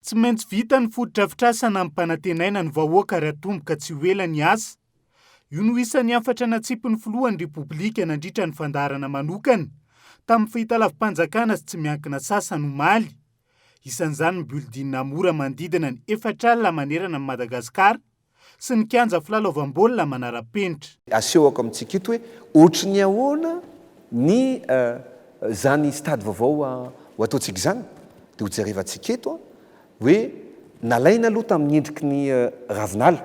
Tsy maintsy vita ny foto-drafitrasana amin'ny mpanantenaina ny vahoaka raha tomboka tsy ho ela ny asa. Io no isan'ny hafatra natsipy ny filohan'ny Repoblika nandritra ny fandarana manokana tamin'ny fahitalavim-panjakana sy tsy miankina sasany omaly. Isan'izany ny building mora manodidina ny 4 alina manerana ny Madagasikara sy ny kianja filalaovam-baolina manara-penitra. Asehoko amintsika eto hoe ohatry ny ahoana ny zany stady vaovao ho ataontsika izany dia ho jerevantsika eto hoe nalaina aloha tamin'ny endriky ny ravinala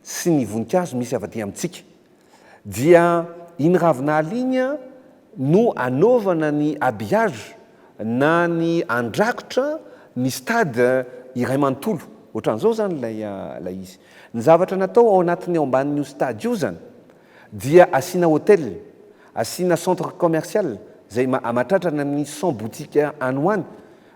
sy ny voninkazo misy avy aty amintsika dia iny ravinala iny no anaovana ny habillage na ny andrakotra ny stade iray manontolo ohatran'izao zany lay izy. Ny zavatra natao ao anatin'ny ao ambanin'io stade io zany dia asiana hôtel, asiana centre commercial zay amatratrana amin'ny 100 boutique any ho any.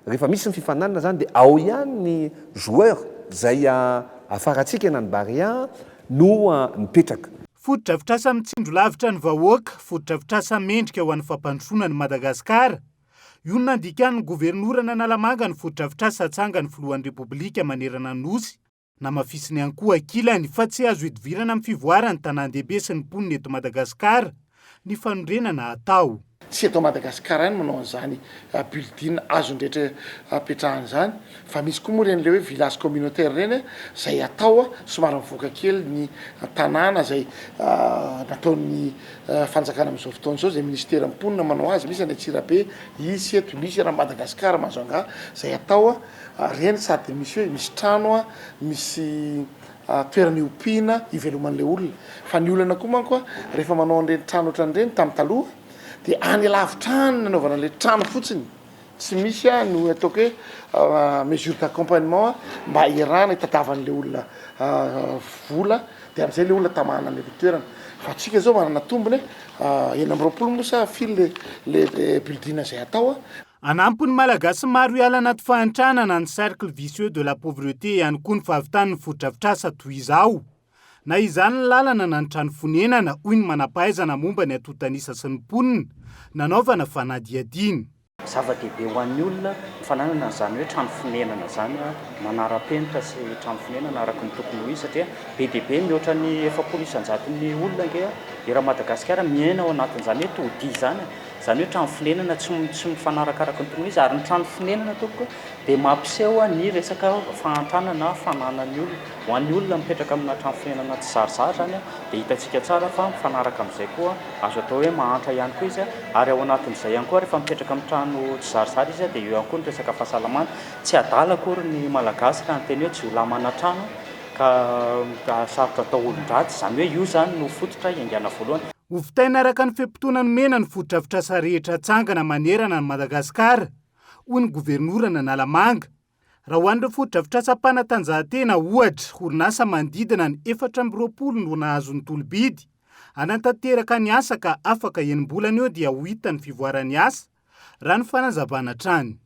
Rehefa misy ny fifananana zany dia ao ihany ny joueur zay afaratsika na ny Barea no mipetraka. Foto-drafitrasa mitsindro lavitra ny vahoaka, foto-drafitrasa mendrika ho an'ny fampandrosoana ny Madagasikara. Io no nandikan'ny governorana Analamanga ny foto-drafitrasa hatsanga ny filohan'ny Repoblika manerana ny nosy. Namafisiny ihany koa ankilany fa tsy azo hidivirana amin'ny fivoarany tanàn-dehibe sy ny mponina eto Madagasikara ny fanondrenana atao. Tsy eto Madagasikara any manao an'izany building azon-drehetra apetrahana izany, fa misy koa moa reny le hoe village communautaire reny zay atao somary mivoaka kely ny tanàna zay nataon'ny fanjakana amin'izao fotoana izao, zay ministera mponina manao azy, misy any Antsirabe, isy eto, misy raha Madagasikara Mazanga, zay atao reny sady misy hoe misy trano misy toerana iompiana iveloman'ilay olona. Fa ny olana koa manko rehefa manao an'ireny trano ohatran'ireny tamin'ny taloha dia any lavitra any nanaovana ilay trano fotsiny, tsy misy no ataoko hoe mesure d'accompagnement mba iarahana itadavan'ilay olona vola dia amin'izay ilay olona tamana an'ilay toerana. Fa atsika zao manana tombony 20 mosa fil le building zay atao. Anampy ny malagasy maro hiala anaty fahantrana ny cercle vicieux de la pauvreté ihany koa ny fahavitan'ny foto-drafitrasa toy izao. Na izany ny lalana na ny trano fonenana hoy ny manam-pahaizana momba ny atotanisa sy ny mponina nanaovana fanadihadiana. Zava-dehibe ho an'ny olona fananana izany hoe trano fonenana zany manara-penitra sy trano fonenana araka ny tokony ho izy satria be dia be mihoatra ny 700 ny olona nge era Madagasikara miaina ao anatin'izany hoe todi zany hoe trano fonenana tsy mifanarakaraka ny tokony izy ary ny trano fonenana tompoko dia mampiseho ny resaka fahantrana na fananan'ny olona ho an'ny olona mipetraka amina trano fonenana tsy zarizary zany dia hitantsika tsara fa mifanaraka amin'izay koa azo atao hoe mahantra ihany koa izy ary ao anatin'izay ihany koa rehefa mipetraka amin'ny trano tsy zarizary izy dia eo ihany koa ny resaka fahasalamana tsy adala akory ny malagasy ka ny teny hoe tsy ho lamana trano ka sarotra atao olon-dratsy izany hoe io zany no fototra iangana voalohany. Hovitaina araka ny fehimpotoanany mena ny foto-drafitrasa rehetra hatsangana manerana ny Madagasikara hoy ny governorana Analamanga. Raha ho an'ireo foto-drafitrasa-panatanjahantena ohatra orinasa manodidina ny 420 no nahazon'ny tolobidy hanantanteraka ny asa ka afaka enim-bolana eo dia ho hita ny fivoaran'ny asa raha ny fanazavana trany.